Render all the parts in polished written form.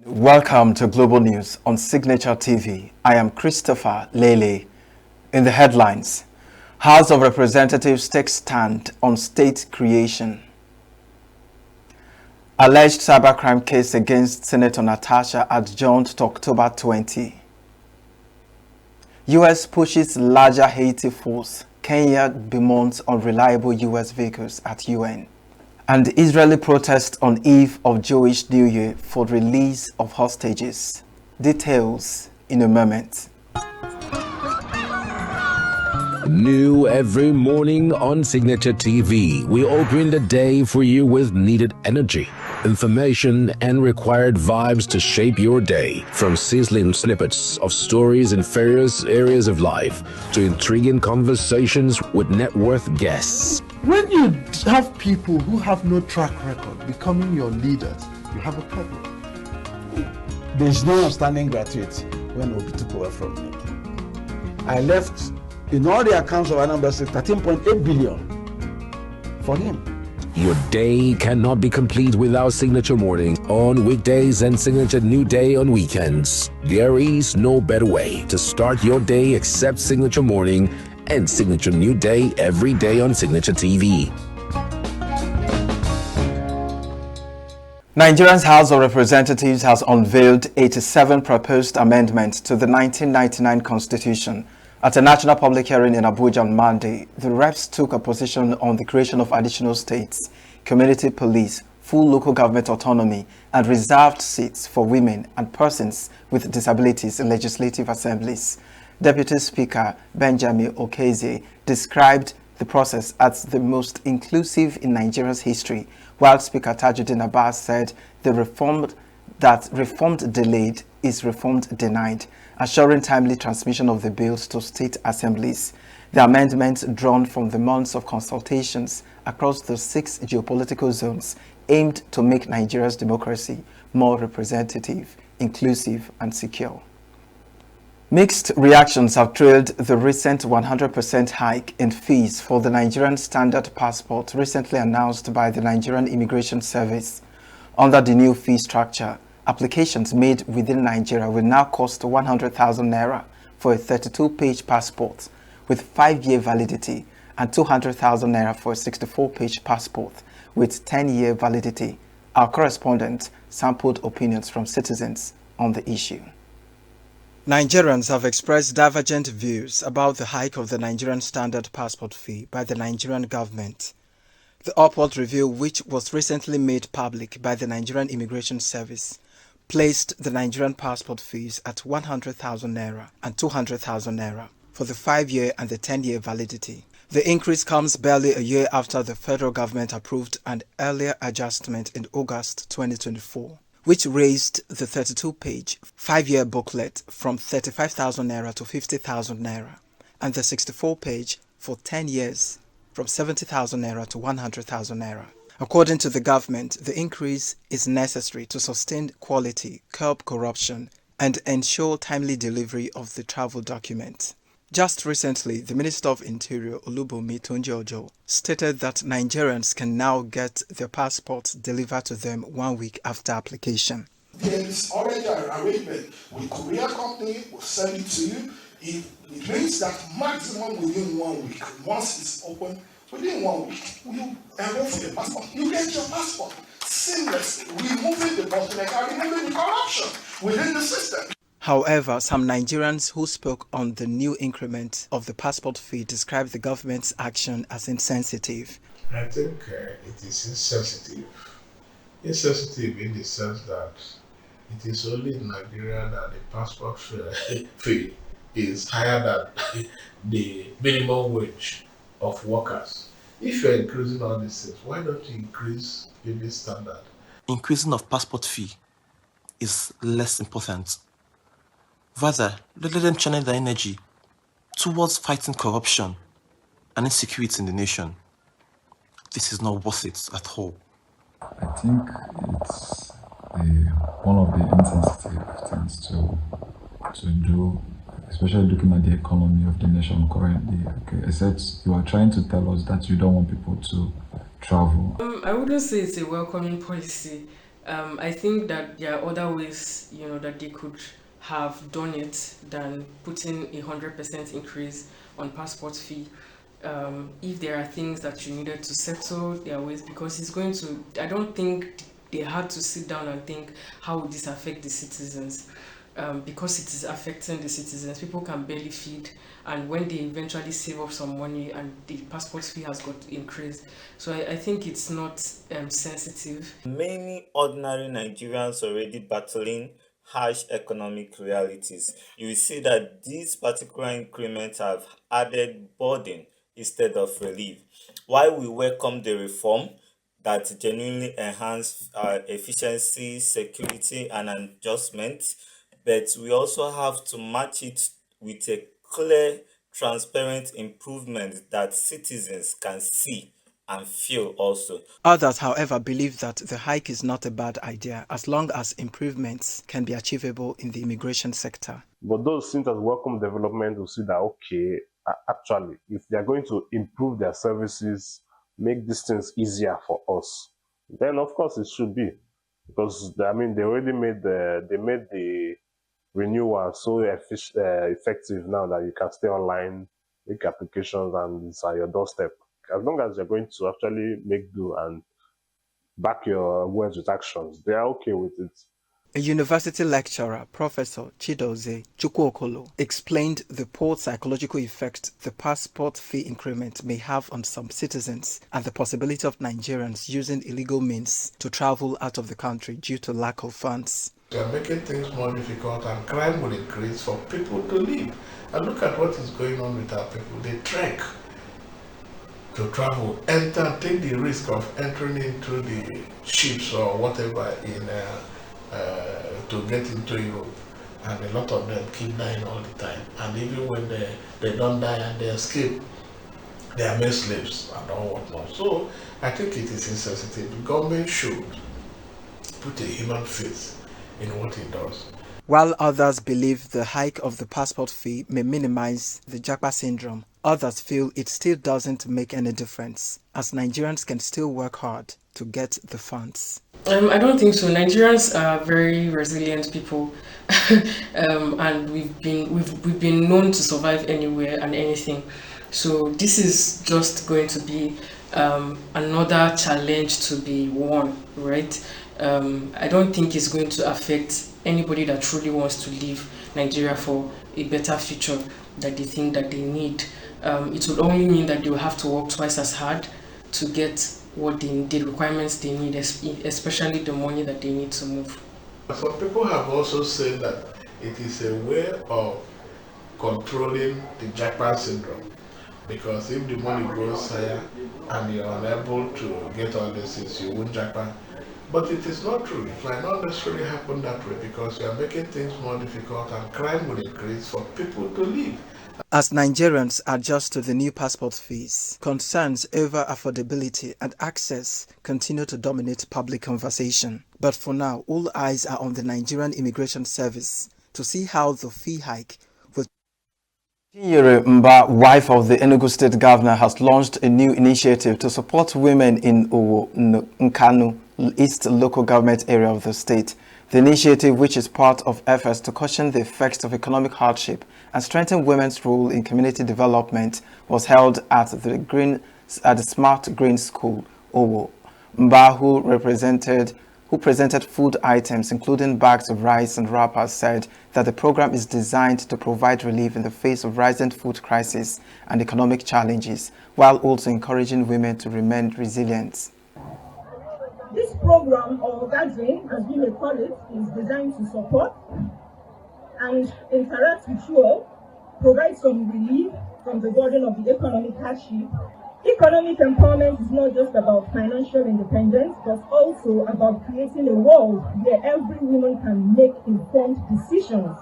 Welcome to Global News on Signature TV. I am Christopher Lele. In the headlines, House of Representatives takes stand on state creation. Alleged cybercrime case against Senator Natasha adjourned to October 20. U.S. pushes larger Haiti force. Kenya bemoans unreliable U.S. vehicles at UN. And Israeli protest on eve of Jewish New Year for release of hostages. Details in a moment. New every morning on Signature TV, we open the day for you with needed energy, information, and required vibes to shape your day. From sizzling snippets of stories in various areas of life to intriguing conversations with net worth guests. When you have people who have no track record becoming your leaders, you have a problem. There's no outstanding gratuity when Obi took over from me. I left in all the accounts of Anambra State 13.8 billion for him. Your day cannot be complete without Signature Morning on weekdays and Signature New Day on weekends. There is no better way to start your day except Signature Morning and Signature New Day every day on Signature TV. Nigeria's House of Representatives has unveiled 87 proposed amendments to the 1999 Constitution. At a national public hearing in Abuja on Monday, the reps took a position on the creation of additional states, community police, full local government autonomy, and reserved seats for women and persons with disabilities in legislative assemblies. Deputy Speaker Benjamin Okezie described the process as the most inclusive in Nigeria's history, while Speaker Tajuddin Abbas said reformed delayed is reformed denied, assuring timely transmission of the bills to state assemblies. The amendments, drawn from the months of consultations across the 6 geopolitical zones, aimed to make Nigeria's democracy more representative, inclusive, and secure. Mixed reactions have trailed the recent 100% hike in fees for the Nigerian Standard Passport recently announced by the Nigerian Immigration Service. Under the new fee structure, applications made within Nigeria will now cost 100,000 naira for a 32-page passport with 5-year validity and 200,000 naira for a 64-page passport with 10-year validity. Our correspondent sampled opinions from citizens on the issue. Nigerians have expressed divergent views about the hike of the Nigerian Standard Passport fee by the Nigerian government. The upward review, which was recently made public by the Nigerian Immigration Service, placed the Nigerian passport fees at 100,000 naira and 200,000 naira for the 5-year and the 10-year validity. The increase comes barely a year after the federal government approved an earlier adjustment in August 2024, which raised the 32-page 5-year booklet from 35,000 naira to 50,000 naira and the 64-page for 10 years from 70,000 naira to 100,000 naira. According to the government, the increase is necessary to sustain quality, curb corruption, and ensure timely delivery of the travel document. Just recently, the Minister of Interior, Olubunmi Tunji-Ojo, stated that Nigerians can now get their passports delivered to them 1 week after application. There is already an arrangement with courier company will send it to you. It means that maximum within 1 week, once it's open, within 1 week, you enroll for your passport. You get your passport seamlessly, removing the bottleneck and removing the corruption within the system. However, some Nigerians who spoke on the new increment of the passport fee described the government's action as insensitive. I think it is insensitive. Insensitive in the sense that it is only in Nigeria that the passport fee is higher than the minimum wage of workers. If you're increasing all these things, why don't you increase living standard? Increasing of passport fee is less important. Rather, let them channel their energy towards fighting corruption and insecurity in the nation. This is not worth it at all. I think it's one of the insensitive things to do, especially looking at the economy of the nation currently. Okay, except you are trying to tell us that you don't want people to travel. I wouldn't say it's a welcoming policy. I think that there are other ways, that they could have done it than putting 100% increase on passport fee. If there are things that you needed to settle, there are ways, because it's going to. I don't think they had to sit down and think, how would this affect the citizens? Because it is affecting the citizens. People can barely feed, and when they eventually save up some money and the passport fee has got increased, so I think it's not sensitive. Many ordinary Nigerians already battling harsh economic realities. You will see that these particular increments have added burden instead of relief. While we welcome the reform that genuinely enhance efficiency, security, and adjustment, but we also have to match it with a clear, transparent improvement that citizens can see and feel also. Others, however, believe that the hike is not a bad idea as long as improvements can be achievable in the immigration sector. But those seen as welcome development will see that, okay, actually, if they're going to improve their services, make these things easier for us, then of course it should be. Because, I mean, they already made the renewal so effective now that you can stay online, make applications, and it's at your doorstep. As long as you're going to actually make do and back your words with actions, they are okay with it. A university lecturer, Professor Chidozie Chukwuokolo, explained the poor psychological effect the passport fee increment may have on some citizens and the possibility of Nigerians using illegal means to travel out of the country due to lack of funds. They are making things more difficult and crime will increase for people to live. And look at what is going on with our people. They trek to travel, take the risk of entering into the ships or whatever to get into Europe, and a lot of them keep dying all the time. And even when they don't die and they escape, they are made slaves and all whatnot. So I think it is insensitive. The government should put a human face in what it does. While others believe the hike of the passport fee may minimize the Japa syndrome, others feel it still doesn't make any difference, as Nigerians can still work hard to get the funds. I don't think so. Nigerians are very resilient people, and we've been known to survive anywhere and anything. So this is just going to be another challenge to be won, right? I don't think it's going to affect anybody that truly wants to leave Nigeria for a better future that they think that they need. It will only mean that they will have to work twice as hard to get what the requirements they need, especially the money that they need to move. Some people have also said that it is a way of controlling the jackpot syndrome, because if the money goes higher and you're unable to get all this things, you won't jackpot. But it is not true. It might not necessarily happen that way, because you are making things more difficult and crime will increase for people to live. As Nigerians adjust to the new passport fees, concerns over affordability and access continue to dominate public conversation. But for now, all eyes are on the Nigerian Immigration Service to see how the fee hike will. Chinyere Mba, wife of the Enugu State Governor, has launched a new initiative to support women in Owo Nkanu East local government area of the state. The initiative, which is part of efforts to cushion the effects of economic hardship and strengthen women's role in community development, was held at the Smart Green School, Owo. Mba, who presented food items including bags of rice and wrappers, said that the program is designed to provide relief in the face of rising food crisis and economic challenges, while also encouraging women to remain resilient. This program, or gathering, as we may call it, is designed to support and interact with you all, provide some relief from the burden of the economic hardship. Economic empowerment is not just about financial independence, but also about creating a world where every woman can make informed decisions,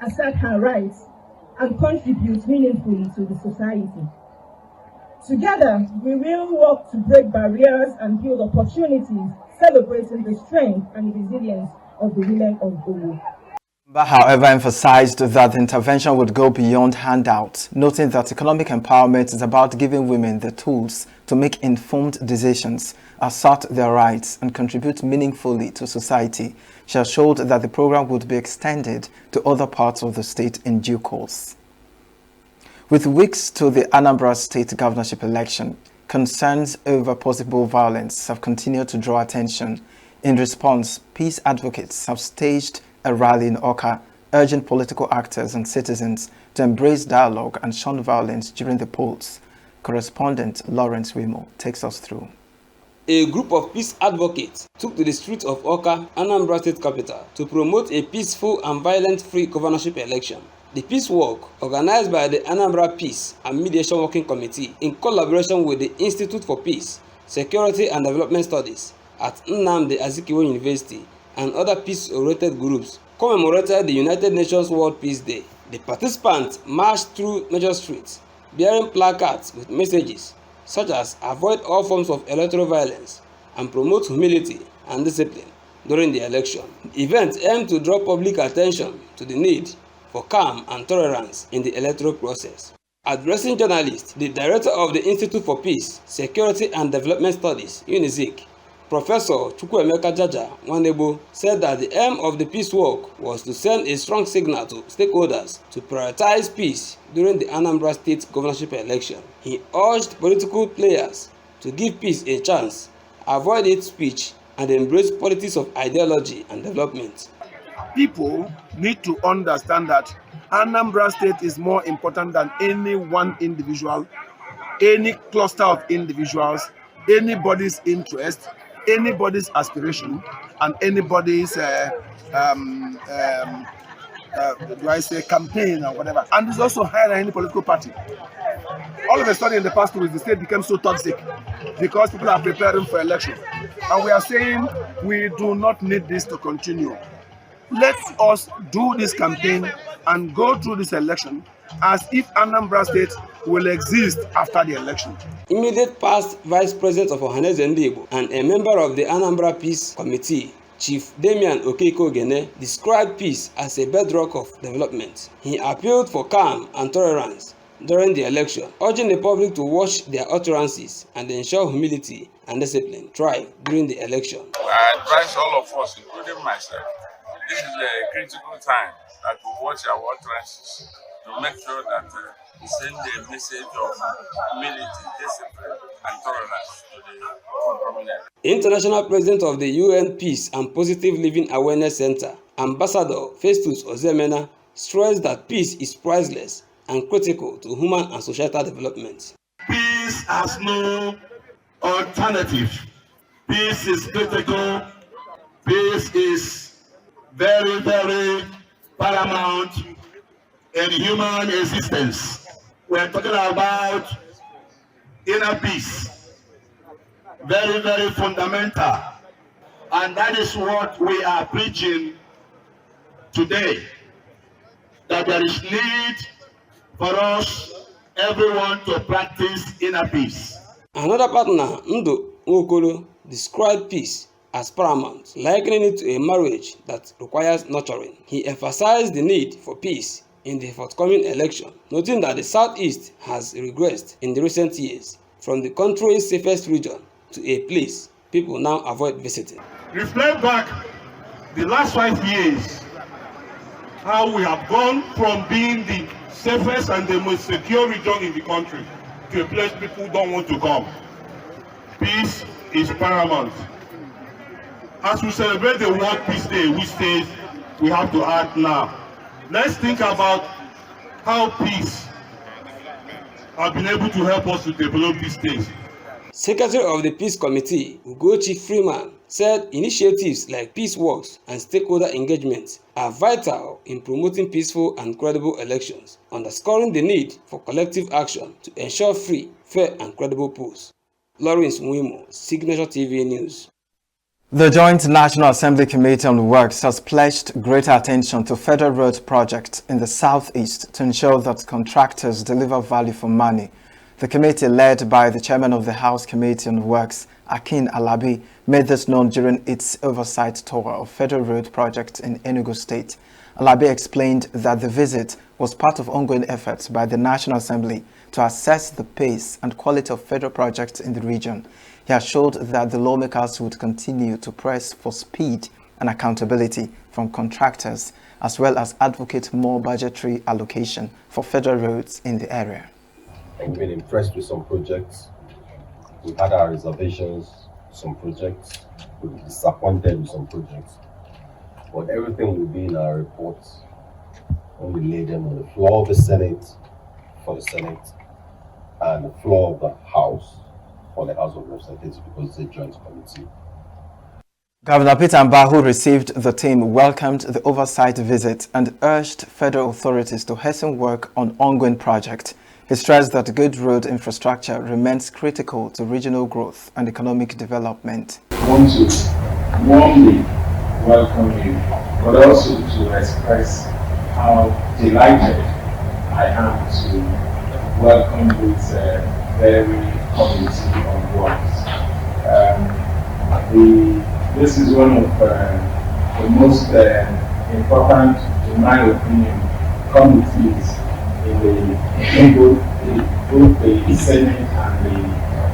assert her rights, and contribute meaningfully to the society. Together, we will work to break barriers and build opportunities, celebrating the strength and resilience of the women of Owo. However, emphasized that the intervention would go beyond handouts, noting that economic empowerment is about giving women the tools to make informed decisions, assert their rights, and contribute meaningfully to society. She assured that the program would be extended to other parts of the state in due course. With weeks to the Anambra State governorship election, concerns over possible violence have continued to draw attention. In response, peace advocates have staged a rally in Awka, urging political actors and citizens to embrace dialogue and shun violence during the polls. Correspondent Lawrence Wimo takes us through. A group of peace advocates took to the streets of Awka, Anambra State capital, to promote a peaceful and violence-free governorship election. The peace walk, organized by the Anambra Peace and Mediation Working Committee in collaboration with the Institute for Peace, Security and Development Studies at Nnamdi Azikiwe University and other peace-oriented groups, commemorated the United Nations World Peace Day. The participants marched through major streets, bearing placards with messages such as avoid all forms of electoral violence and promote humility and discipline during the election. The event aimed to draw public attention to the need for calm and tolerance in the electoral process. Addressing journalists, the director of the Institute for Peace, Security and Development Studies, UNIZIC, Professor Chukwuemeka Jaja Nwanebo, said that the aim of the peace walk was to send a strong signal to stakeholders to prioritize peace during the Anambra State governorship election. He urged political players to give peace a chance, avoid hate speech, and embrace politics of ideology and development. People need to understand that Anambra State is more important than any one individual, any cluster of individuals, anybody's interest, anybody's aspiration, and anybody's campaign or whatever. And it's also higher than any political party. All of a sudden in the past 2 weeks, the state became so toxic because people are preparing for election. And we are saying we do not need this to continue. Let us do this campaign and go through this election as if Anambra State will exist after the election. Immediate past Vice President of Ohaneze Ndigbo and a member of the Anambra Peace Committee, Chief Damian Okeke-Ogene, described peace as a bedrock of development. He appealed for calm and tolerance during the election, urging the public to watch their utterances and ensure humility and discipline thrive during the election. I advise all of us, including myself, this is a critical time that we watch our utterances to make sure that we send a message of humility, discipline, and tolerance to the prominent. International President of the UN Peace and Positive Living Awareness Center, Ambassador Festus Ozemena, stressed that peace is priceless and critical to human and societal development. Peace has no alternative. Peace is critical. Peace is very, very paramount in human existence. We're talking about inner peace. Very, very fundamental. And that is what we are preaching today. That there is need for us, everyone, to practice inner peace. Another partner, Ndo Nwokolo, described peace as paramount, likening it to a marriage that requires nurturing. He emphasized the need for peace in the forthcoming election, noting that the Southeast has regressed in the recent years from the country's safest region to a place people now avoid visiting. Reflect back the last 5 years, how we have gone from being the safest and the most secure region in the country to a place people don't want to come. Peace is paramount. As we celebrate the World Peace Day, which says we have to act now, let's think about how peace has been able to help us to develop these things. Secretary of the Peace Committee, Ugochi Freeman, said initiatives like peace walks and stakeholder engagement are vital in promoting peaceful and credible elections, underscoring the need for collective action to ensure free, fair, and credible polls. Lawrence Wimo, Signature TV News. The Joint National Assembly Committee on Works has pledged greater attention to federal road projects in the Southeast to ensure that contractors deliver value for money. The committee, led by the chairman of the House Committee on Works, Akin Alabi, made this known during its oversight tour of federal road projects in Enugu State. Alabi explained that the visit was part of ongoing efforts by the National Assembly to assess the pace and quality of federal projects in the region. He assured that the lawmakers would continue to press for speed and accountability from contractors, as well as advocate more budgetary allocation for federal roads in the area. We've been impressed with some projects. We've had our reservations with some projects. We've been disappointed with some projects. But everything will be in our reports when we lay them on the floor of the Senate for the Senate and the floor of the House for the House of Representatives, because it's a joint committee. Governor Peter Mbah, who received the team, welcomed the oversight visit and urged federal authorities to hasten work on ongoing projects. He stressed that good road infrastructure remains critical to regional growth and economic development. I want to warmly welcome you, but also to express how delighted I am to welcome this very committee on board. This is one of the most important, in my opinion, committees in both the Senate and the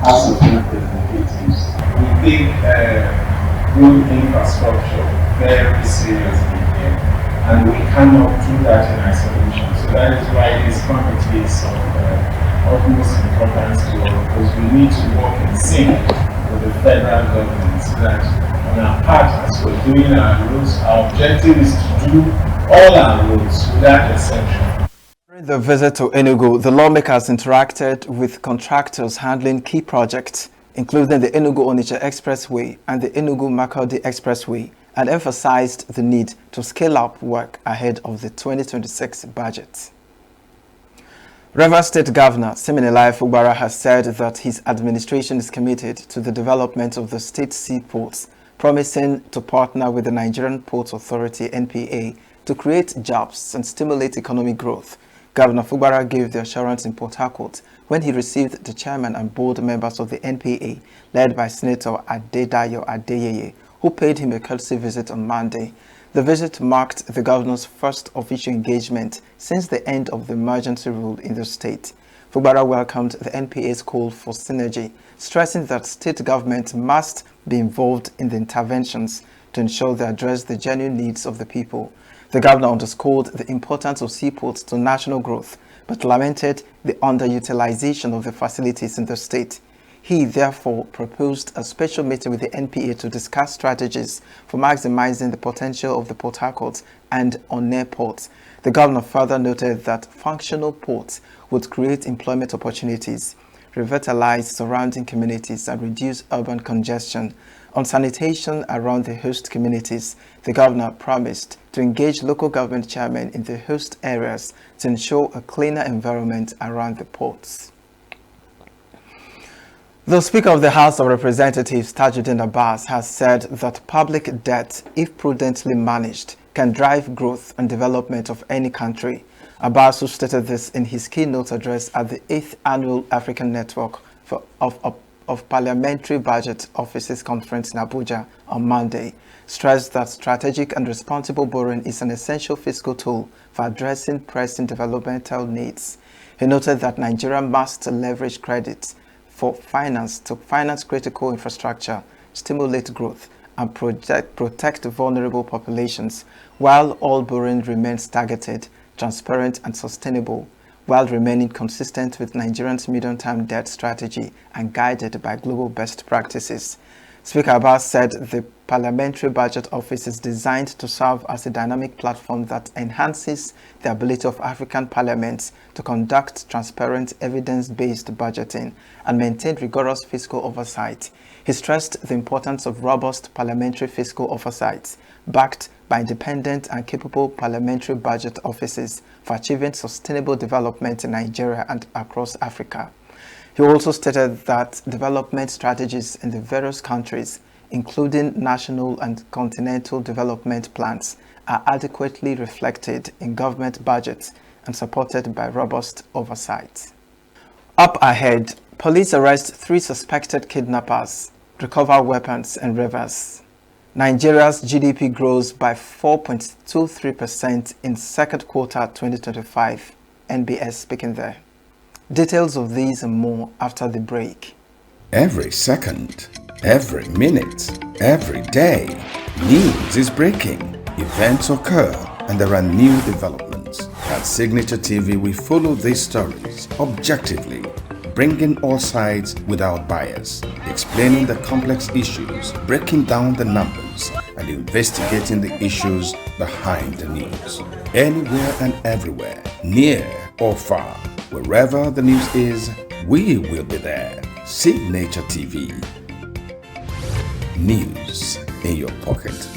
House of Representatives. We take road infrastructure very seriously here, and we cannot do that in isolation. So that is why this committee is of utmost importance to us, because we need to work in sync with the federal government, so that on our part, as we're doing our roads, our objective is to do all our roads without exception. During the visit to Enugu, the lawmakers interacted with contractors handling key projects, including the Enugu-Onitsha Expressway and the Enugu-Makurdi Expressway, and emphasized the need to scale up work ahead of the 2026 budget. Rivers State Governor Siminalayi Fugbara has said that his administration is committed to the development of the state seaports, promising to partner with the Nigerian Ports Authority (NPA) to create jobs and stimulate economic growth. Governor Fugbara gave the assurance in Port Harcourt when he received the chairman and board members of the NPA, led by Senator Adedayo Adeyeye, who paid him a courtesy visit on Monday. The visit marked the governor's first official engagement since the end of the emergency rule in the state. Fugbara welcomed the NPA's call for synergy, stressing that state government must be involved in the interventions to ensure they address the genuine needs of the people. The governor underscored the importance of seaports to national growth, but lamented the underutilization of the facilities in the state. He therefore proposed a special meeting with the NPA to discuss strategies for maximizing the potential of the Port Harcourt and Onne ports. The governor further noted that functional ports would create employment opportunities, revitalize surrounding communities, and reduce urban congestion. On sanitation around the host communities, the governor promised to engage local government chairmen in the host areas to ensure a cleaner environment around the ports. The Speaker of the House of Representatives, Tajuddin Abbas, has said that public debt, if prudently managed, can drive growth and development of any country. Abbas, who stated this in his keynote address at the 8th Annual African Network of Parliamentary Budget Offices Conference in Abuja on Monday, stressed that strategic and responsible borrowing is an essential fiscal tool for addressing pressing developmental needs. He noted that Nigeria must leverage credit for finance to finance critical infrastructure, stimulate growth, and protect vulnerable populations, while all borrowing remains targeted, transparent, and sustainable, while remaining consistent with Nigeria's medium-term debt strategy and guided by global best practices. Speaker Abbas said the Parliamentary Budget Office is designed to serve as a dynamic platform that enhances the ability of African parliaments to conduct transparent, evidence-based budgeting and maintain rigorous fiscal oversight. He stressed the importance of robust parliamentary fiscal oversight, backed by independent and capable parliamentary budget offices for achieving sustainable development in Nigeria and across Africa. He also stated that development strategies in the various countries, including national and continental development plans, are adequately reflected in government budgets and supported by robust oversight. Up ahead, police arrest 3 suspected kidnappers. recover weapons and rivers. Nigeria's GDP grows by 4.23% in second quarter 2025. NBS speaking there. Details of these and more after the break. Every second, every minute, every day, news is breaking, events occur, and there are new developments. At Signature TV, we follow these stories objectively, bringing all sides without bias, explaining the complex issues, breaking down the numbers, and investigating the issues behind the news. Anywhere and everywhere, near or far, wherever the news is, we will be there. Signature TV. News in your pocket.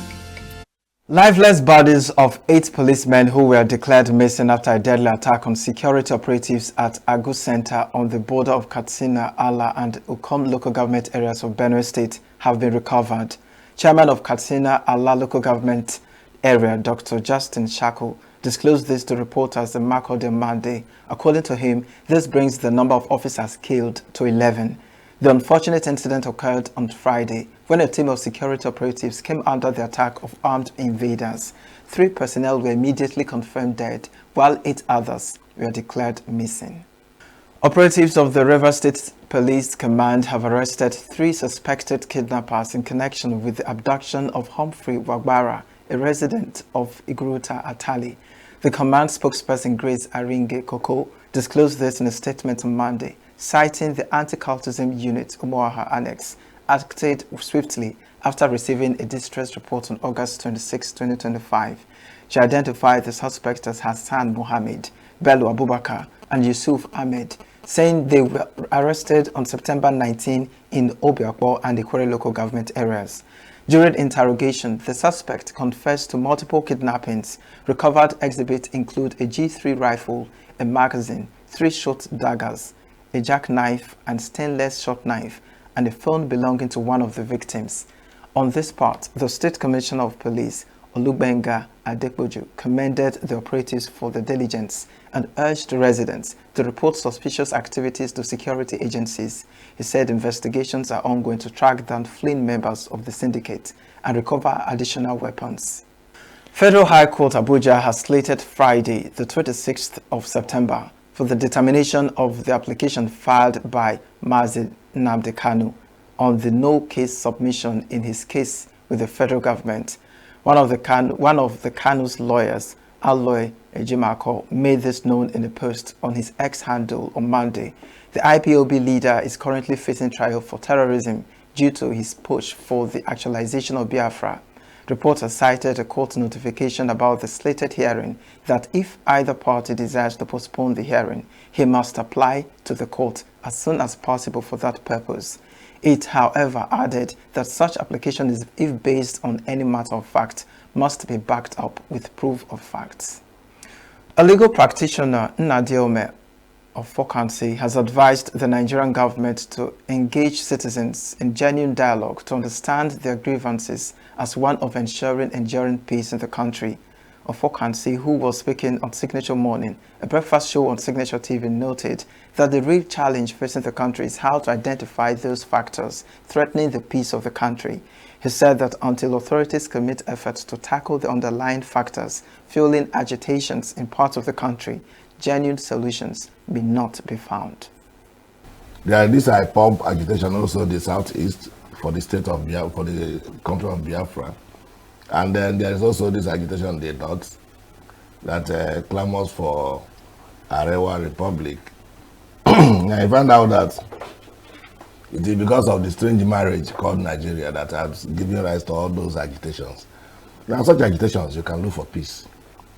Lifeless bodies of 8 policemen who were declared missing after a deadly attack on security operatives at Agu Center on the border of Katsina, Ala, and Ukom local government areas of Benue State have been recovered. Chairman of Katsina, Ala local government area, Dr. Justin Shako, disclosed this to reporters on Makurdi Monday. According to him, this brings the number of officers killed to 11. The unfortunate incident occurred on Friday when a team of security operatives came under the attack of armed invaders. 3 personnel were immediately confirmed dead, while 8 others were declared missing. Operatives of the Rivers State Police Command have arrested 3 suspected kidnappers in connection with the abduction of Humphrey Wagbara, a resident of Igruta, Atali. The command spokesperson Grace Aringe Koko disclosed this in a statement on Monday, citing the anti-cultism unit Umuaha Annex acted swiftly after receiving a distress report on August 26, 2025. She identified the suspects as Hassan Mohammed, Bello Abubakar, and Yusuf Ahmed, saying they were arrested on September 19 in Obiakbo and Ikwere local government areas. During interrogation, the suspect confessed to multiple kidnappings. Recovered exhibits include a G3 rifle, a magazine, 3 short daggers, a jackknife and stainless short knife, and a phone belonging to one of the victims. On this part, the State Commissioner of Police, Olubenga Adepoju, commended the operatives for the diligence and urged residents to report suspicious activities to security agencies. He said investigations are ongoing to track down fleeing members of the syndicate and recover additional weapons. Federal High Court Abuja has slated Friday, the 26th of September, for the determination of the application filed by Mazi Nnamdi Kanu on the no-case submission in his case with the federal government. One of the Kanu's lawyers, Aloy Ejimako, made this known in a post on his X handle on Monday. The IPOB leader is currently facing trial for terrorism due to his push for the actualization of Biafra. Reporters cited a court notification about the slated hearing that if either party desires to postpone the hearing, he must apply to the court as soon as possible for that purpose. It, however, added that such application is, if based on any matter of fact, must be backed up with proof of facts. A legal practitioner, Nnadiome of Fokansi, has advised the Nigerian government to engage citizens in genuine dialogue to understand their grievances as one of ensuring enduring peace in the country. Ofokansi, who was speaking on Signature Morning, a breakfast show on Signature TV, noted that the real challenge facing the country is how to identify those factors threatening the peace of the country. He said that until authorities commit efforts to tackle the underlying factors fueling agitations in parts of the country, genuine solutions may not be found. There is this IPOB agitation also the southeast for the state of Biafra, for the country of Biafra. And then there is also this agitation in the north that clamors for Arewa Republic. I found out that it is because of the strange marriage called Nigeria that has given rise to all those agitations. Now, such agitations, you can look for peace.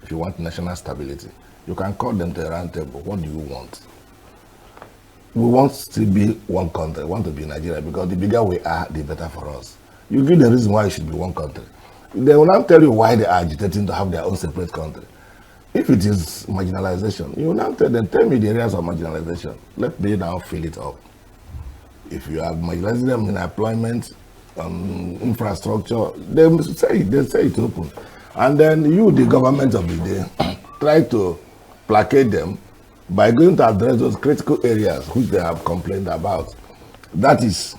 If you want national stability, you can call them to a round table. What do you want? We want to be one country. We want to be Nigeria because the bigger we are, the better for us. You give the reason why it should be one country. They will not tell you why they are agitating to have their own separate country. If it is marginalization, you will not tell them, tell me the areas of marginalization. Let me now fill it up. If you have marginalized them in employment, infrastructure, they say it open. And then you, the government of the day, try to placate them by going to address those critical areas which they have complained about. That is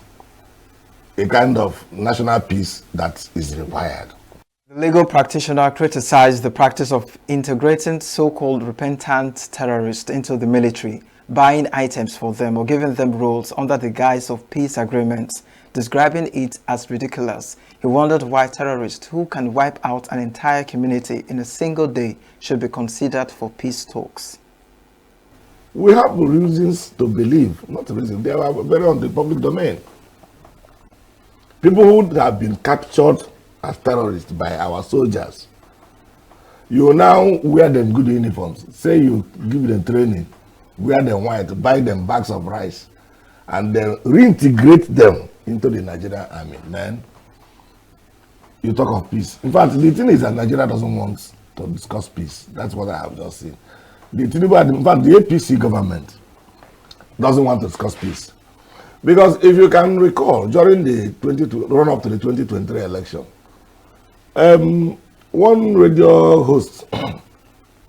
a kind of national peace that is required. The legal practitioner criticized the practice of integrating so-called repentant terrorists into the military, buying items for them or giving them roles under the guise of peace agreements, describing it as ridiculous. He wondered why terrorists who can wipe out an entire community in a single day should be considered for peace talks. We have reasons to believe, not reasons, they are very on the public domain. People who have been captured as terrorists by our soldiers, you now wear them good uniforms, say you give them training, wear them white, buy them bags of rice, and then reintegrate them into the Nigerian army. Then you talk of peace. In fact, the thing is that Nigeria doesn't want to discuss peace. That's what I have just seen. In fact, the APC government doesn't want to discuss peace. Because if you can recall, during the run-up to the 2023 election, one radio host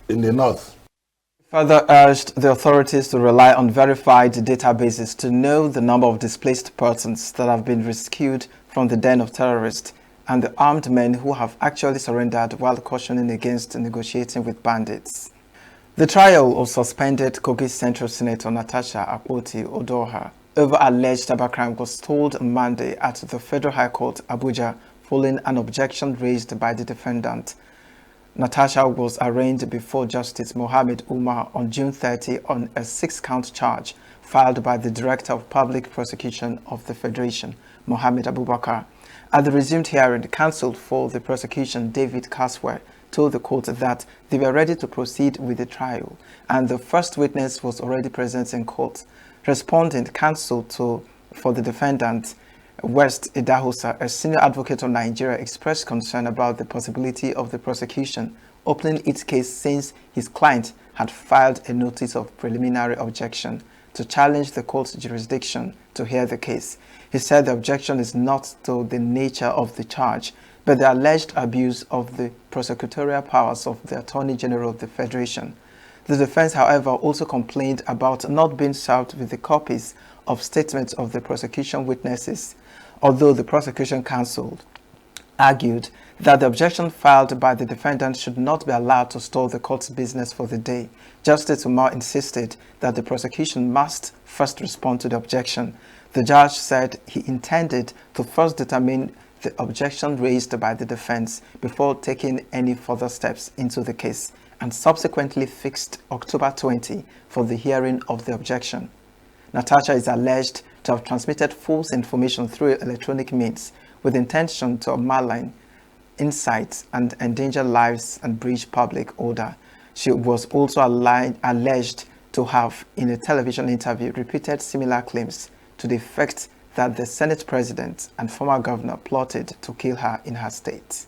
in the north further urged the authorities to rely on verified databases to know the number of displaced persons that have been rescued from the den of terrorists and the armed men who have actually surrendered while cautioning against negotiating with bandits. The trial of suspended Kogi Central Senator Natasha Akpoti-Odoha over alleged cybercrime was told on Monday at the Federal High Court, Abuja, following an objection raised by the defendant. Natasha was arraigned before Justice Mohammed Umar on June 30 on a 6-count charge filed by the Director of Public Prosecution of the Federation, Mohammed Abubakar. At the resumed hearing, counsel for the prosecution, David Caswell, told the court that they were ready to proceed with the trial and the first witness was already present in court. Responding, counsel for the defendant, West Idahosa, a senior advocate of Nigeria, expressed concern about the possibility of the prosecution opening its case since his client had filed a notice of preliminary objection to challenge the court's jurisdiction to hear the case. He said the objection is not to the nature of the charge, but the alleged abuse of the prosecutorial powers of the Attorney General of the Federation. The defense, however, also complained about not being served with the copies of statements of the prosecution witnesses, although the prosecution counsel argued that the objection filed by the defendant should not be allowed to stall the court's business for the day. Justice Umar insisted that the prosecution must first respond to the objection. The judge said he intended to first determine the objection raised by the defense before taking any further steps into the case, and subsequently fixed October 20 for the hearing of the objection. Natasha is alleged to have transmitted false information through electronic means with intention to malign, incite, and endanger lives and breach public order. She was also alleged to have, in a television interview, repeated similar claims to the effect that the Senate President and former governor plotted to kill her in her state.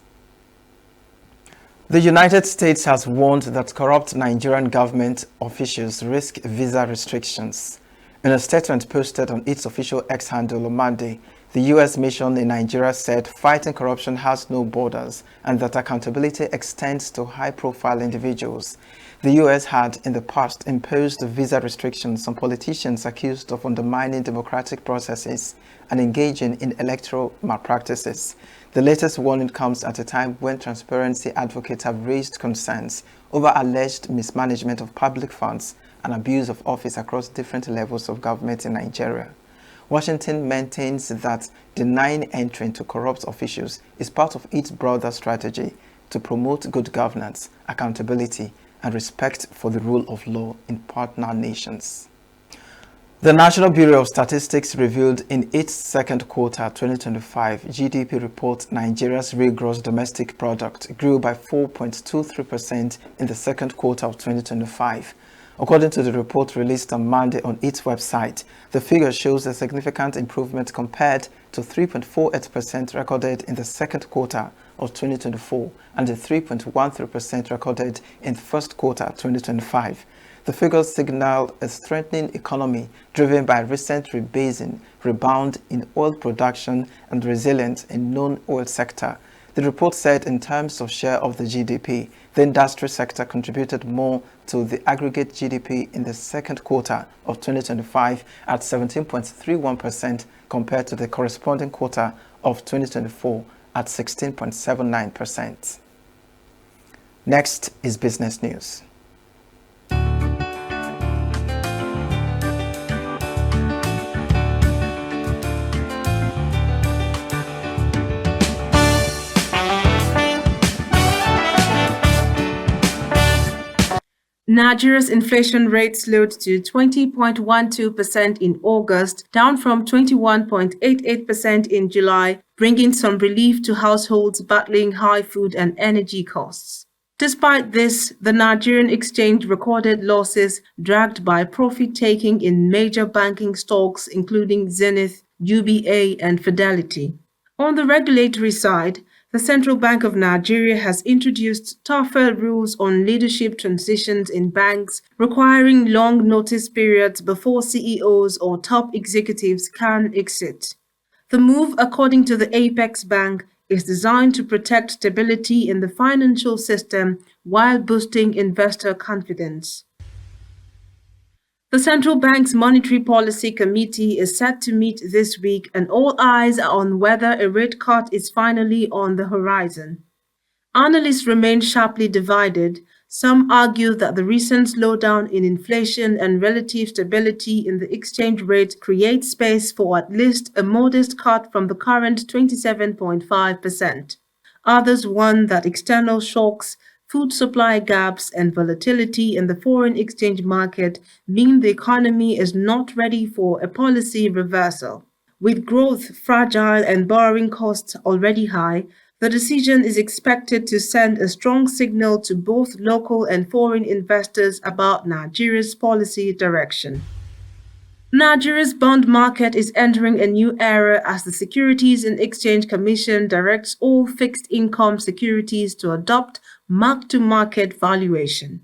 The United States has warned that corrupt Nigerian government officials risk visa restrictions. In a statement posted on its official X handle on Monday, the U.S. mission in Nigeria said fighting corruption has no borders and that accountability extends to high-profile individuals. The U.S. had in the past imposed visa restrictions on politicians accused of undermining democratic processes and engaging in electoral malpractices. The latest warning comes at a time when transparency advocates have raised concerns over alleged mismanagement of public funds and abuse of office across different levels of government in Nigeria. Washington maintains that denying entry into corrupt officials is part of its broader strategy to promote good governance, accountability, and respect for the rule of law in partner nations. The National Bureau of Statistics revealed in its second quarter 2025 GDP report Nigeria's real gross domestic product grew by 4.23% in the second quarter of 2025. According to the report released on Monday on its website, the figure shows a significant improvement compared to 3.48% recorded in the second quarter of 2024 and the 3.13% recorded in the first quarter 2025. The figures signal a strengthening economy driven by recent rebasing, rebound in oil production, and resilience in non-oil sector. The report said in terms of share of the GDP, the industry sector contributed more to the aggregate GDP in the second quarter of 2025 at 17.31% compared to the corresponding quarter of 2024 at 16.79%. Next is business news. Nigeria's inflation rate slowed to 20.12% in August, down from 21.88% in July, bringing some relief to households battling high food and energy costs. Despite this, the Nigerian exchange recorded losses dragged by profit-taking in major banking stocks including Zenith, UBA, and Fidelity. On the regulatory side, the Central Bank of Nigeria has introduced tougher rules on leadership transitions in banks, requiring long notice periods before CEOs or top executives can exit. The move, according to the Apex Bank, is designed to protect stability in the financial system while boosting investor confidence. The Central Bank's Monetary Policy Committee is set to meet this week, and all eyes are on whether a rate cut is finally on the horizon. Analysts remain sharply divided. Some argue that the recent slowdown in inflation and relative stability in the exchange rate create space for at least a modest cut from the current 27.5%. Others warn that external shocks, food supply gaps, and volatility in the foreign exchange market mean the economy is not ready for a policy reversal. With growth fragile and borrowing costs already high, the decision is expected to send a strong signal to both local and foreign investors about Nigeria's policy direction. Nigeria's bond market is entering a new era as the Securities and Exchange Commission directs all fixed income securities to adopt mark-to-market valuation.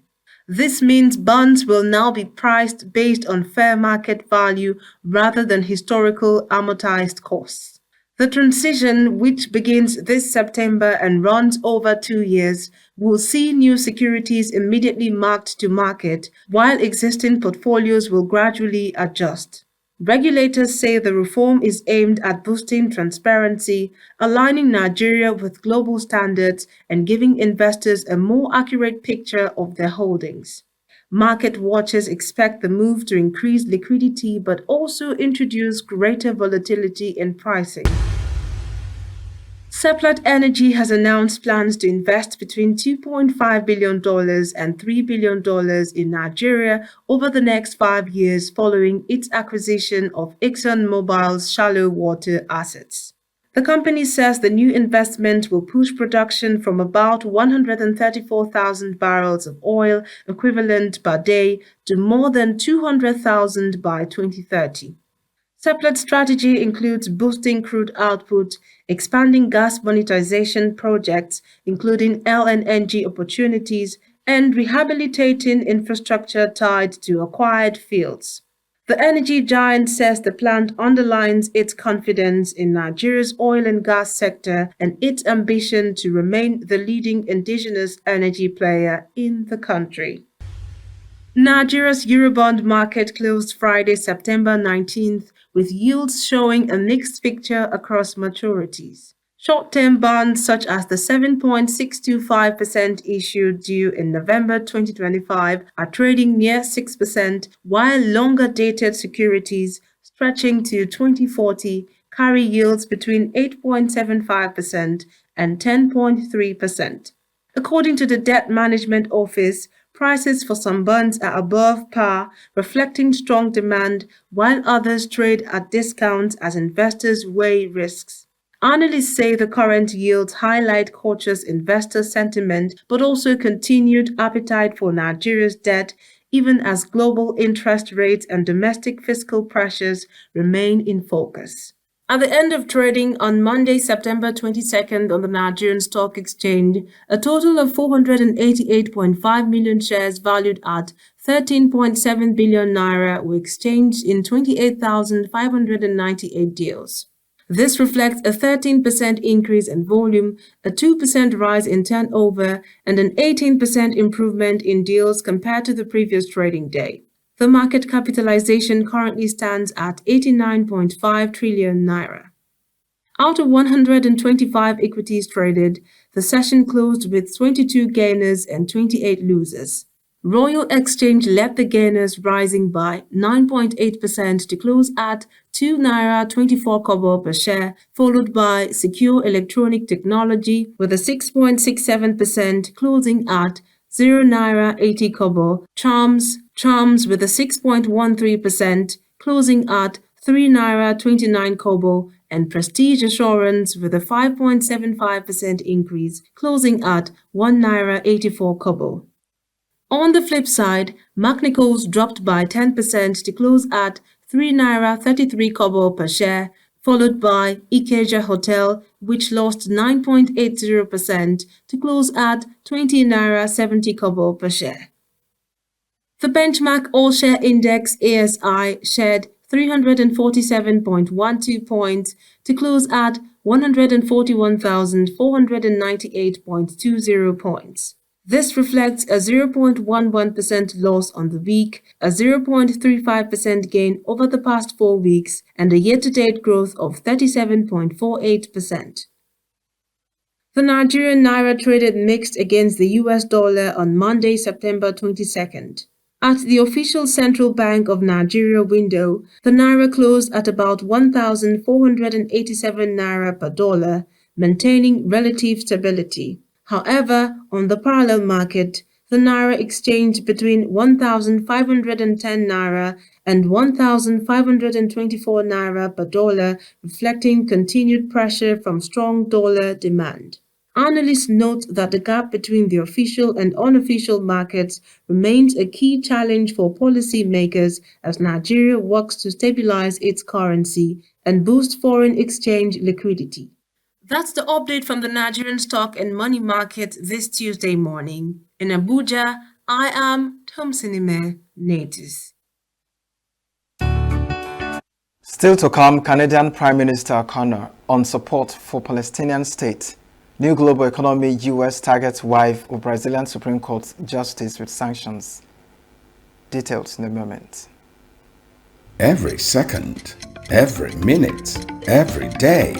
This means bonds will now be priced based on fair market value rather than historical amortized costs. The transition, which begins this September and runs over 2 years, will see new securities immediately marked to market, while existing portfolios will gradually adjust. Regulators say the reform is aimed at boosting transparency, aligning Nigeria with global standards, and giving investors a more accurate picture of their holdings. Market watchers expect the move to increase liquidity but also introduce greater volatility in pricing. Sept Energy has announced plans to invest between $2.5 billion and $3 billion in Nigeria over the next 5 years following its acquisition of ExxonMobil's shallow water assets. The company says the new investment will push production from about 134,000 barrels of oil equivalent per day to more than 200,000 by 2030. Sept's strategy includes boosting crude output, expanding gas monetization projects, including LNG opportunities, and rehabilitating infrastructure tied to acquired fields. The energy giant says the plant underlines its confidence in Nigeria's oil and gas sector and its ambition to remain the leading indigenous energy player in the country. Nigeria's Eurobond market closed Friday, September 19th, with yields showing a mixed picture across maturities. Short-term bonds such as the 7.625% issue due in November 2025 are trading near 6%, while longer-dated securities stretching to 2040 carry yields between 8.75% and 10.3%. According to the Debt Management Office, prices for some bonds are above par, reflecting strong demand, while others trade at discounts as investors weigh risks. Analysts say the current yields highlight cautious investor sentiment, but also continued appetite for Nigeria's debt, even as global interest rates and domestic fiscal pressures remain in focus. At the end of trading on Monday, September 22nd on the Nigerian Stock Exchange, a total of 488.5 million shares valued at 13.7 billion naira were exchanged in 28,598 deals. This reflects a 13% increase in volume, a 2% rise in turnover, and an 18% improvement in deals compared to the previous trading day. The market capitalization currently stands at 89.5 trillion naira. Out of 125 equities traded, the session closed with 22 gainers and 28 losers. Royal Exchange led the gainers, rising by 9.8% to close at 2 naira 24 kobo per share, followed by Secure Electronic Technology with a 6.67% closing at 0 naira 80 kobo, Charms with a 6.13% closing at 3 naira 29 kobo, and Prestige Assurance with a 5.75% increase closing at 1 naira 84 kobo. On the flip side, Magnicals dropped by 10% to close at 3 naira 33 kobo per share, followed by Ikeja Hotel, which lost 9.80% to close at 20 naira 70 kobo per share. The benchmark all-share index ASI shed 347.12 points to close at 141,498.20 points. This reflects a 0.11% loss on the week, a 0.35% gain over the past 4 weeks, and a year-to-date growth of 37.48%. The Nigerian naira traded mixed against the US dollar on Monday, September 22nd. At the official Central Bank of Nigeria window, the naira closed at about 1,487 naira per dollar, maintaining relative stability. However, on the parallel market, the naira exchanged between 1,510 naira and 1,524 naira per dollar, reflecting continued pressure from strong dollar demand. Analysts note that the gap between the official and unofficial markets remains a key challenge for policymakers as Nigeria works to stabilize its currency and boost foreign exchange liquidity. That's the update from the Nigerian stock and money market this Tuesday morning. In Abuja, I am Tomsinime Natus. Still to come, Canadian Prime Minister Connor on support for Palestinian state. New global economy, U.S. targets wife of Brazilian Supreme Court justice with sanctions. Details in a moment. Every second, every minute, every day,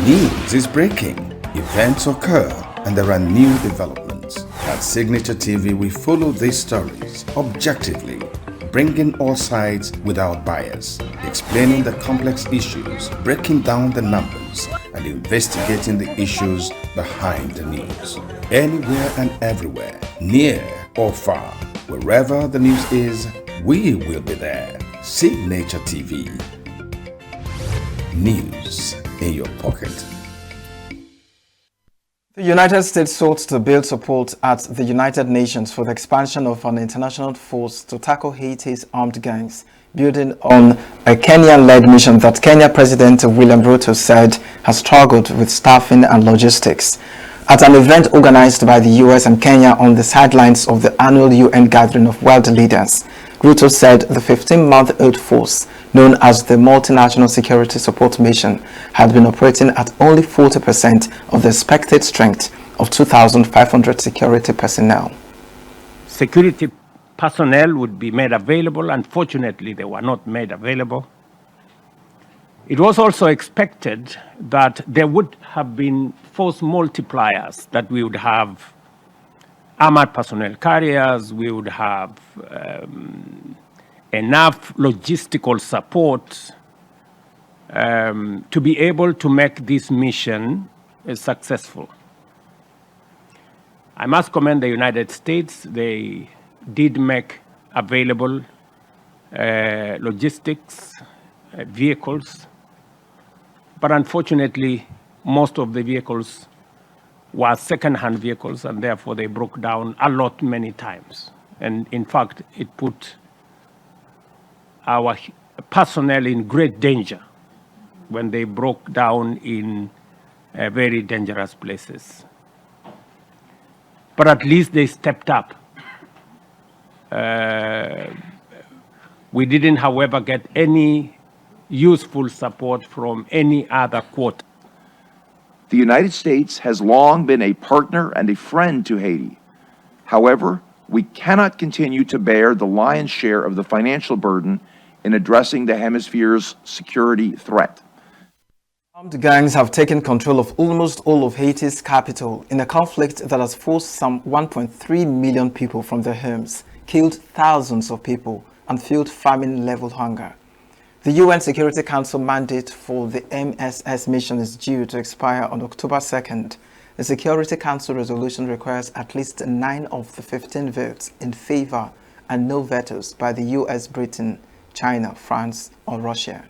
news is breaking, events occur, and there are new developments. At Signature TV, we follow these stories objectively, bringing all sides without bias, explaining the complex issues, breaking down the numbers, and investigating the issues behind the news. Anywhere and everywhere, near or far, wherever the news is, we will be there. Signature TV. News in your pocket. The United States sought to build support at the United Nations for the expansion of an international force to tackle Haiti's armed gangs, building on a Kenyan-led mission that Kenya President William Ruto said has struggled with staffing and logistics. At an event organized by the US and Kenya on the sidelines of the annual UN gathering of world leaders, Ruto said the 15-month-old force, known as the Multinational Security Support Mission, had been operating at only 40% of the expected strength of 2,500 security personnel. Security personnel would be made available. Unfortunately, they were not made available. It was also expected that there would have been force multipliers, that we would have armored personnel carriers, we would have enough logistical support to be able to make this mission successful. I must commend the United States. They did make available logistics, vehicles, but unfortunately, most of the vehicles were second-hand vehicles, and therefore they broke down a lot many times. And in fact, it put our personnel in great danger when they broke down in very dangerous places. But at least they stepped up. We didn't, however, get any useful support from any other quarter. The United States has long been a partner and a friend to Haiti. However, we cannot continue to bear the lion's share of the financial burden in addressing the hemisphere's security threat. Armed gangs have taken control of almost all of Haiti's capital in a conflict that has forced some 1.3 million people from their homes, killed thousands of people, and fueled famine-level hunger. The UN Security Council mandate for the MSS mission is due to expire on October 2nd. The Security Council resolution requires at least 9 of the 15 votes in favor and no vetoes by the US, Britain, China, France, or Russia.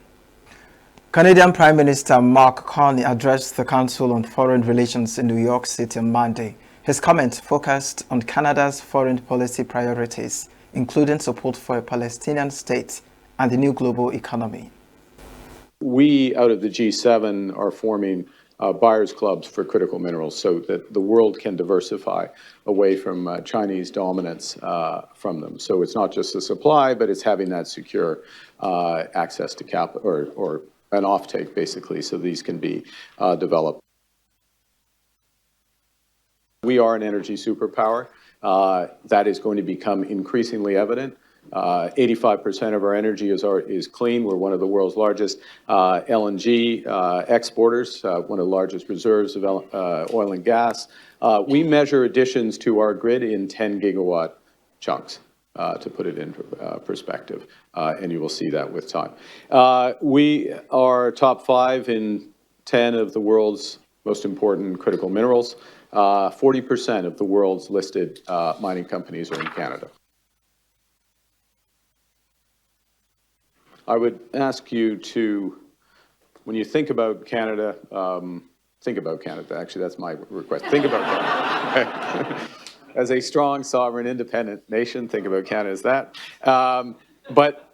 Canadian Prime Minister Mark Carney addressed the Council on Foreign Relations in New York City on Monday. His comments focused on Canada's foreign policy priorities, including support for a Palestinian state and the new global economy. We, out of the G7, are forming buyers clubs for critical minerals so that the world can diversify away from Chinese dominance from them. So it's not just the supply, but it's having that secure access to capital or an offtake, basically, so these can be developed. We are an energy superpower. That is going to become increasingly evident. 85% of our energy is clean. We're one of the world's largest LNG exporters, one of the largest reserves of oil and gas. We measure additions to our grid in 10 gigawatt chunks, to put it in perspective, and you will see that with time. We are top 5 in 10 of the world's most important critical minerals. 40% of the world's listed mining companies are in Canada. I would ask you to, when you think about Canada, actually that's my request, think about Canada. As a strong, sovereign, independent nation, think about Canada as that. But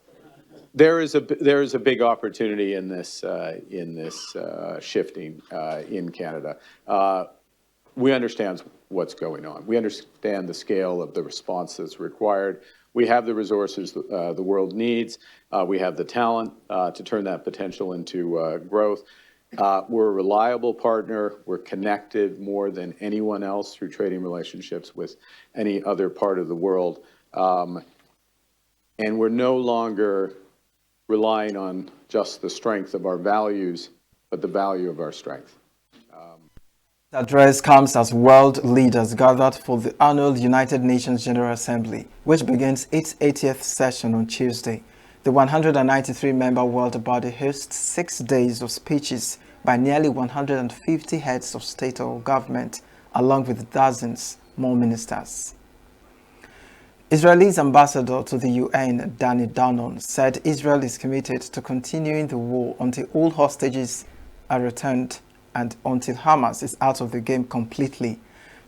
there is a big opportunity in this shifting in Canada. We understand what's going on. We understand the scale of the response that's required. We have the resources the world needs. We have the talent to turn that potential into growth. We're a reliable partner. We're connected more than anyone else through trading relationships with any other part of the world. And we're no longer relying on just the strength of our values, but the value of our strength. The address comes as world leaders gathered for the annual United Nations General Assembly, which begins its 80th session on Tuesday. The 193-member world body hosts 6 days of speeches by nearly 150 heads of state or government, along with dozens more ministers. Israel's ambassador to the UN, Danny Danon, said Israel is committed to continuing the war until all hostages are returned and until Hamas is out of the game completely.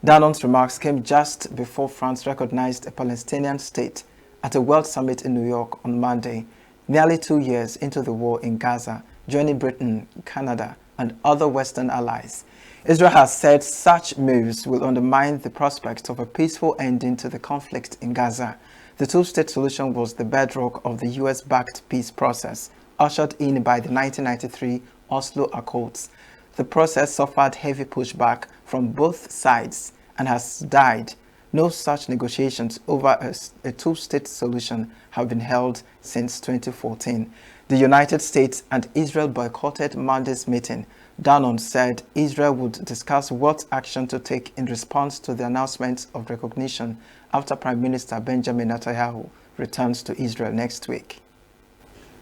Danon's remarks came just before France recognized a Palestinian state at a World Summit in New York on Monday, nearly 2 years into the war in Gaza, joining Britain, Canada, and other Western allies. Israel has said such moves will undermine the prospect of a peaceful ending to the conflict in Gaza. The two-state solution was the bedrock of the US-backed peace process, ushered in by the 1993 Oslo Accords. The process suffered heavy pushback from both sides and has died. No such negotiations over a two-state solution have been held since 2014. The United States and Israel boycotted Monday's meeting. Danon said Israel would discuss what action to take in response to the announcement of recognition after Prime Minister Benjamin Netanyahu returns to Israel next week.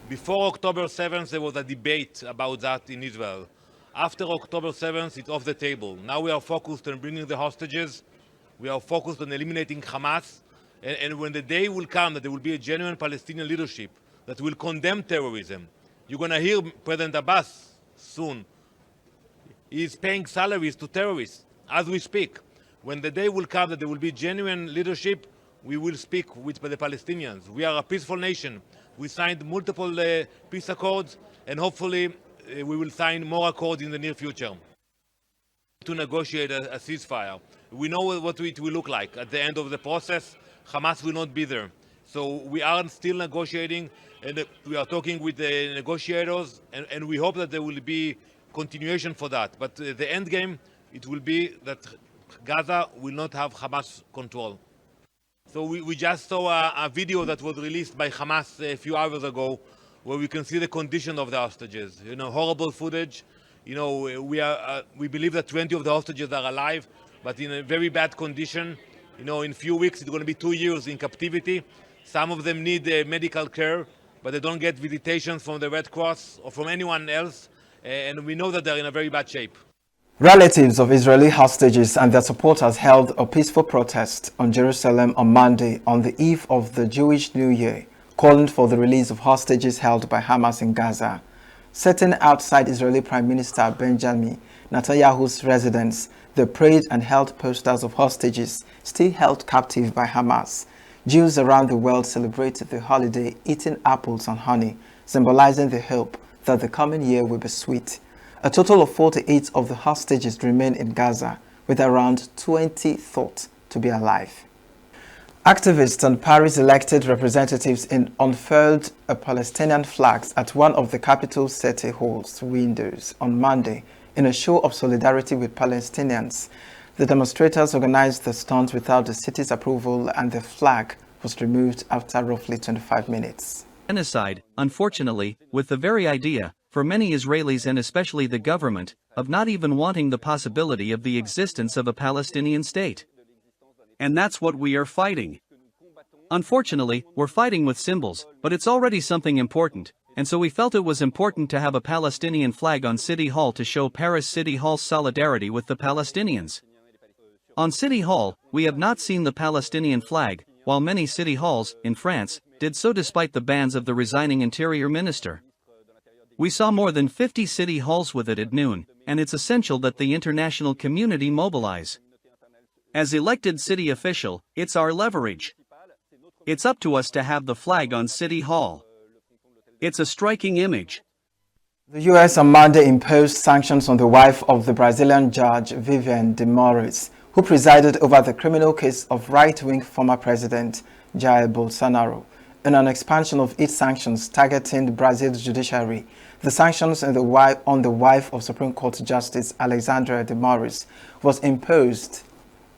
Before October 7th, there was a debate about that in Israel. After October 7th, it's off the table. Now we are focused on bringing the hostages. We are focused on eliminating Hamas. And when the day will come that there will be a genuine Palestinian leadership that will condemn terrorism, you're going to hear President Abbas soon. He is paying salaries to terrorists as we speak. When the day will come that there will be genuine leadership, we will speak with the Palestinians. We are a peaceful nation. We signed multiple peace accords, and hopefully we will sign more accords in the near future to negotiate a ceasefire. We know what it will look like. At the end of the process, Hamas will not be there. So we are still negotiating, and we are talking with the negotiators, and we hope that there will be continuation for that. But the end game, it will be that Gaza will not have Hamas control. So we just saw a video that was released by Hamas a few hours ago, where we can see the condition of the hostages. You know, horrible footage. You know, we believe that 20 of the hostages are alive, but in a very bad condition. You know, in a few weeks, it's going to be 2 years in captivity. Some of them need medical care, but they don't get visitations from the Red Cross or from anyone else. And we know that they're in a very bad shape. Relatives of Israeli hostages and their supporters held a peaceful protest on Jerusalem on Monday on the eve of the Jewish New Year, calling for the release of hostages held by Hamas in Gaza. Sitting outside Israeli Prime Minister Benjamin Netanyahu's residence, they prayed and held posters of hostages still held captive by Hamas. Jews around the world celebrated the holiday eating apples and honey, symbolizing the hope that the coming year will be sweet. A total of 48 of the hostages remain in Gaza, with around 20 thought to be alive. Activists and Paris elected representatives unfurled a Palestinian flags at one of the capital's city hall's windows on Monday in a show of solidarity with Palestinians. The demonstrators organized the stunt without the city's approval, and the flag was removed after roughly 25 minutes. Genocide, unfortunately, with the very idea, for many Israelis and especially the government, of not even wanting the possibility of the existence of a Palestinian state. And that's what we are fighting. Unfortunately, we're fighting with symbols, but it's already something important, and so we felt it was important to have a Palestinian flag on City Hall to show Paris City Hall's solidarity with the Palestinians. On City Hall, we have not seen the Palestinian flag, while many city halls, in France, did so despite the bans of the resigning interior minister. We saw more than 50 city halls with it at noon, and it's essential that the international community mobilize. As elected city official, it's our leverage. It's up to us to have the flag on City Hall. It's a striking image. The U.S. on Monday imposed sanctions on the wife of the Brazilian judge Viviane de Moraes, who presided over the criminal case of right-wing former president Jair Bolsonaro. In an expansion of its sanctions targeting Brazil's judiciary, the sanctions on the wife of Supreme Court Justice Alexandria de Moraes was imposed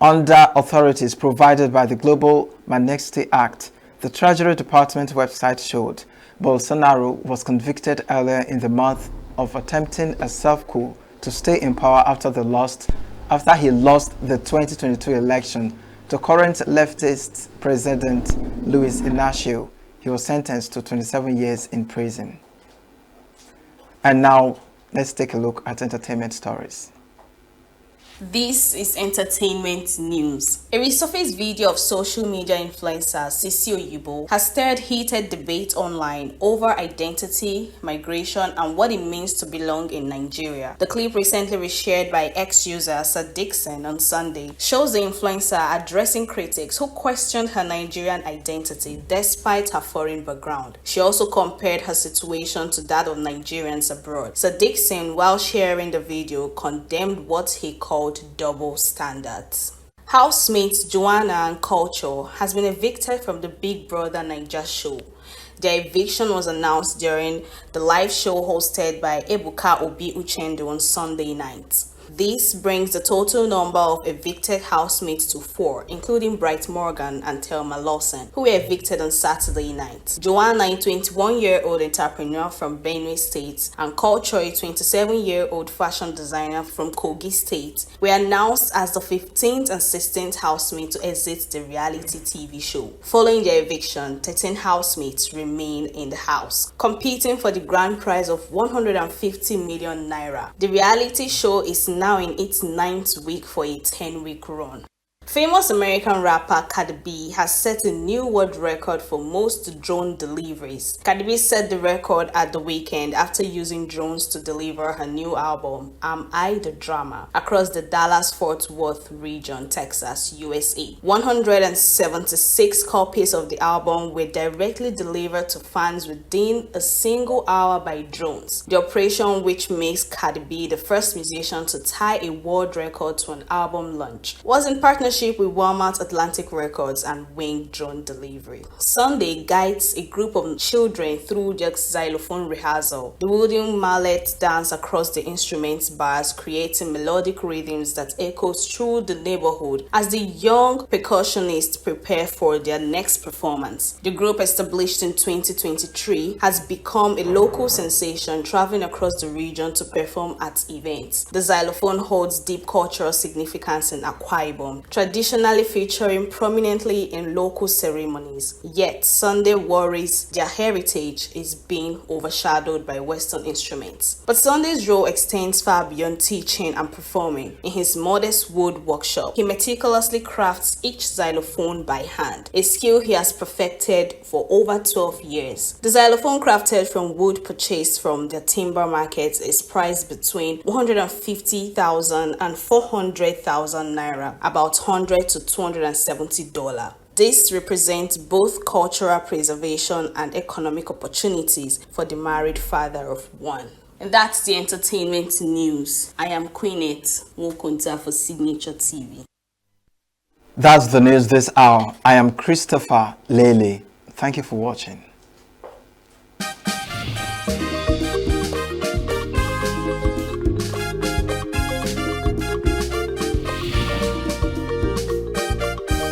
under authorities provided by the Global Magnitsky Act. The Treasury Department website showed Bolsonaro was convicted earlier in the month of attempting a self-coup to stay in power after he lost the 2022 election to current leftist President Luiz Inácio. He was sentenced to 27 years in prison. And now, let's take a look at entertainment stories. This is entertainment news. A resurfaced video of social media influencer Sisi Oyibo has stirred heated debate online over identity, migration, and what it means to belong in Nigeria. The clip recently reshared by ex-user Sir Dixon on Sunday shows the influencer addressing critics who questioned her Nigerian identity despite her foreign background. She also compared her situation to that of Nigerians abroad. Sir Dixon, while sharing the video, condemned what he called double standards. Housemates Joanna and Culture has been evicted from the Big Brother Naija show. Their eviction was announced during the live show hosted by Ebuka Obi Uchendu on Sunday night. This brings the total number of evicted housemates to 4, including Bright Morgan and Thelma Lawson, who were evicted on Saturday night. Joanna, a 21-year-old entrepreneur from Benue State, and Culture, a 27-year-old fashion designer from Kogi State, were announced as the 15th and 16th housemate to exit the reality TV show. Following their eviction, 13 housemates remain in the house, competing for the grand prize of 150 million naira. The reality show is now in its 9th week for a 10-week run. Famous American rapper Cardi B has set a new world record for most drone deliveries. Cardi B set the record at the weekend after using drones to deliver her new album, Am I the Drama, across the Dallas-Fort Worth region, Texas, USA. 176 copies of the album were directly delivered to fans within a single hour by drones. The operation, which makes Cardi B the first musician to tie a world record to an album launch, was in partnership partnership with Walmart Atlantic Records and Wing Drone Delivery. Sunday guides a group of children through their xylophone rehearsal. The wooden mallet dance across the instrument's bars, creating melodic rhythms that echoes through the neighborhood as the young percussionists prepare for their next performance. The group, established in 2023, has become a local sensation, traveling across the region to perform at events. The xylophone holds deep cultural significance in Akwa Ibom, traditionally featuring prominently in local ceremonies. Yet, Sunday worries their heritage is being overshadowed by Western instruments. But Sunday's role extends far beyond teaching and performing. In his modest wood workshop, he meticulously crafts each xylophone by hand, a skill he has perfected for over 12 years. The xylophone, crafted from wood purchased from the timber markets, is priced between 150,000 and 400,000 naira, about $100 to $270. This represents both cultural preservation and economic opportunities for the married father of one. And that's the entertainment news. I am Queenette Wokonta for Signature TV. That's the news this hour. I am Christopher Lele. Thank you for watching.